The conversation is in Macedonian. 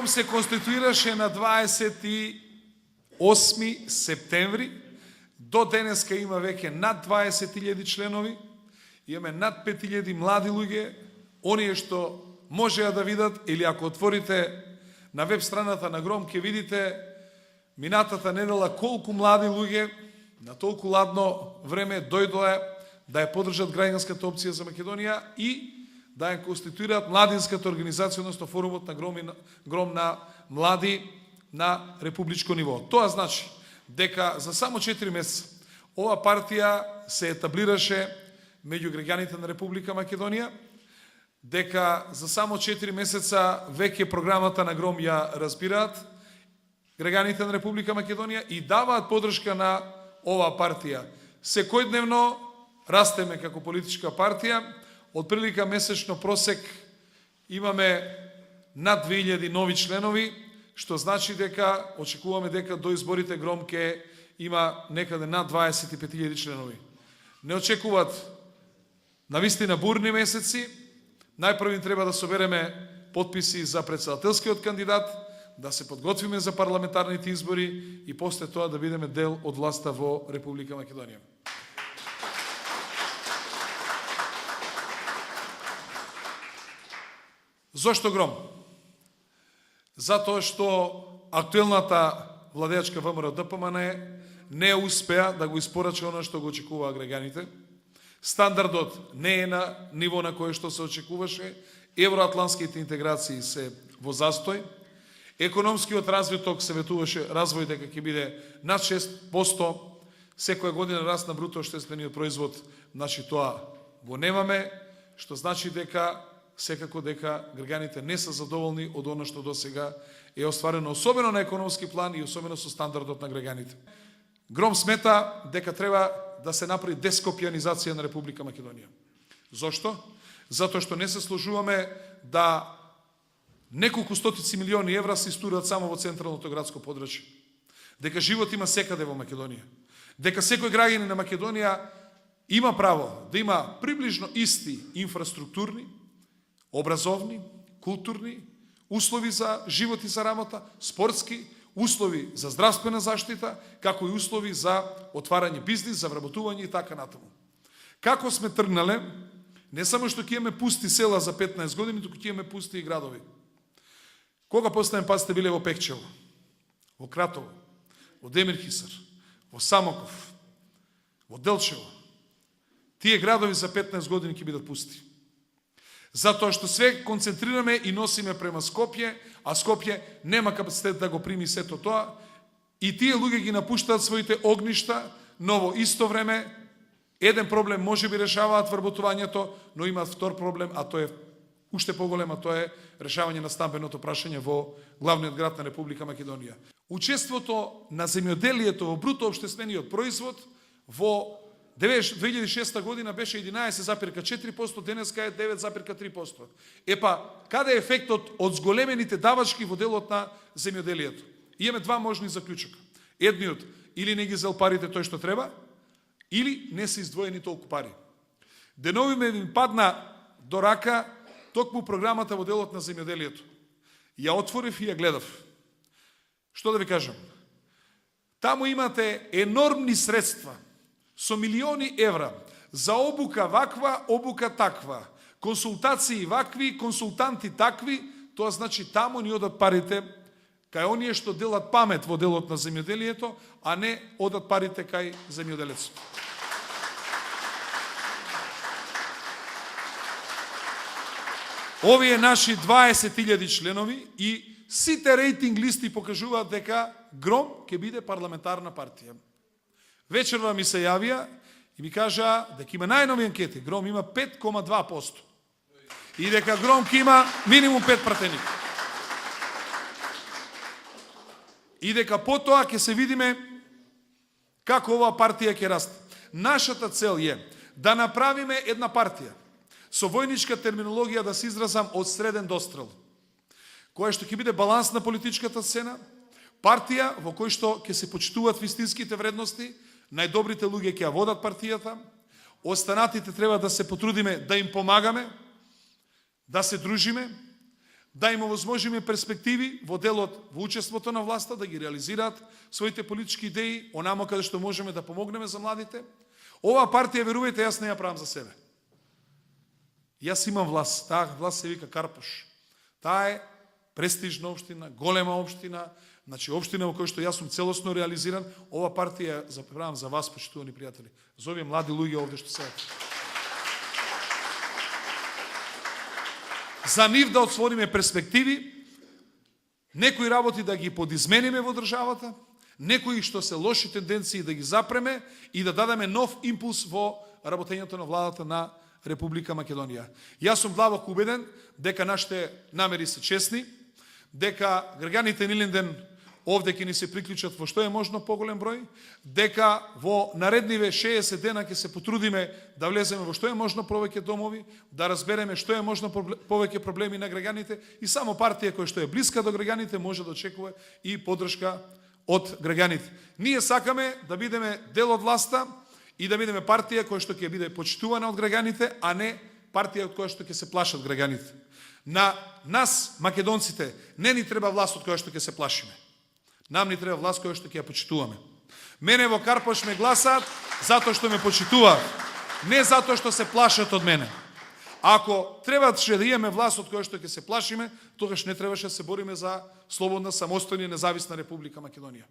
Гром се конституираше на 28 септември. До денеска има веќе над 20.000 членови. Имаме над 5.000 млади луѓе. Оние што можеа да видат, или ако отворите на веб страната на Гром, ќе видите минатата недела колку млади луѓе на толку ладно време дојдоа да ја поддржат граѓанската опција за Македонија и да ја конституираат младинската организација, односно форумот на Гром на млади на републичко ниво. Тоа значи дека за само 4 месеца ова партија се етаблираше меѓу граѓаните на Република Македонија, дека за само 4 месеца веќе програмата на Гром ја разбираат граѓаните на Република Македонија и даваат поддршка на оваа партија. Секојдневно растеме како политичка партија, од прилика месечно просек имаме над 2000 нови членови, што значи дека очекуваме дека до изборите Гром ќе има некаде над 25.000 членови. Не очекуваат навистина бурни месеци. Најпрви треба да собереме потписи за претседателскиот кандидат, да се подготвиме за парламентарните избори и после тоа да бидеме дел од власта во Република Македонија. Зошто Гром? Затоа што актуелната владеачка ВМРО ДПМН не успеа да го испорача оно што го очекуваа граѓаните. Стандардот не е на ниво на кое што се очекуваше. Евроатлантските интеграции се во застој. Економскиот развиток се ветуваше развој дека ќе биде над 6%. Секоја година раст на бруто општествениот производ, значи тоа го немаме, што значи дека секако дека граѓаните не се задоволни од оно што досега е остварено, особено на економски план и особено со стандардот на граѓаните. Гром смета дека треба да се направи дескопианизација на Република Македонија. Зошто? Затоа што не се сложуваме да неколку стотици милиони евра се истурат само во централното градско подрачје. Дека живот има секаде во Македонија. Дека секој граѓанин на Македонија има право да има приближно исти инфраструктурни, образовни, културни, услови за живот и за работа, спортски, услови за здравствена заштита, како и услови за отварање бизнис, за вработување и така натаму. Како сме тргнале, не само што ќе имаме пусти села за 15 години, туку ќе имаме пусти и градови. Кога последен пат сте биле во Пекчево, во Кратово, во Демирхисар, во Самоков, во Делчево? Тие градови за 15 години ќе бидат пусти. Затоа што све концентрираме и носиме према Скопје, а Скопје нема капацитет да го прими сето тоа, и тие луѓе ги напуштаат своите огништа, но во исто време еден проблем може би решаваат вработувањето, но имаат втор проблем, а тоа е уште поголем, а тоа е решавање на стамбеното прашање во главниот град на Република Македонија. Учеството на земјоделието во бруто општествениот производ во 2006 година беше 11,4%, денеска е 9,3%. Епа, каде е ефектот од зголемените давачки во делот на земјоделието? Имаме два можни заклучока. Едниот, или не ги зел парите тој што треба, или не се издвоени толку пари. Денови ми падна до рака токму програмата во делот на земјоделието. Ја отворив и ја гледав. Што да ви кажам? Таму имате енормни средства со милиони евра за обука ваква, обука таква, консултации вакви, консултанти такви. Тоа значи таму ни одат парите кај оние што делат памет во делот на земјоделието, а не одат парите кај земјоделецот. Овие наши 20.000 членови и сите рейтинг листи покажуваат дека Гром ќе биде парламентарна партија. Вечерва ми се јавија и ми кажа дека има најнови анкети. Гром има 5,2%. И дека Гром ќе има минимум 5 пратеника. И дека потоа ќе се видиме како оваа партија ќе расте. Нашата цел е да направиме една партија со војничка терминологија, да се изразам, од среден дострел, која што ќе биде баланс на политичката сцена, партија во кој што ќе се почитуваат вистинските вредности, најдобрите луѓе ќе ја водат партијата, останатите треба да се потрудиме да им помагаме, да се дружиме, да им овозможиме перспективи во делот во учеството на власта, да ги реализираат своите политички идеи, онамо каде што можеме да помогнеме за младите. Оваа партија, верувајте, јас не ја правам за себе. Јас имам власт, таа власт се вика Карпош. Таа е престижна општина, голема општина, значи општина во која што јас сум целосно реализиран. Ова партија ја правам за вас, почитувани пријатели, за овие млади луѓе овде што седат. За нив да отвориме перспективи, некои работи да ги подизмениме во државата, некои што се лоши тенденции да ги запреме и да дадеме нов импулс во работењето на владата на Република Македонија. Јас сум длабоко убеден дека нашите намери се честни, дека граѓаните Нилинден овде ќе ни се приклучат во што е можно поголем број, дека во наредниве 60 дена ќе се потрудиме да влеземе во што е можно повеќе домови, да разбереме што е можно повеќе проблеми на граѓаните и само партија која што е блиска до граѓаните може да очекува и поддршка од граѓаните. Ние сакаме да бидеме дел од власта и да бидеме партија која што ќе биде почитувана од граѓаните, а не партија од која што ќе се плашат граѓаните. На нас, македонците, не ни треба власт од која што ќе се плашиме. Нам ни треба власт која што ќе ја почитуваме. Мене во Карпош ме гласаат затоа што ме почитуваат, не затоа што се плашат од мене. Ако требаше да имаме власт од која што ќе се плашиме, тогаш не требаше да се бориме за слободна, самостојна и независна Република Македонија.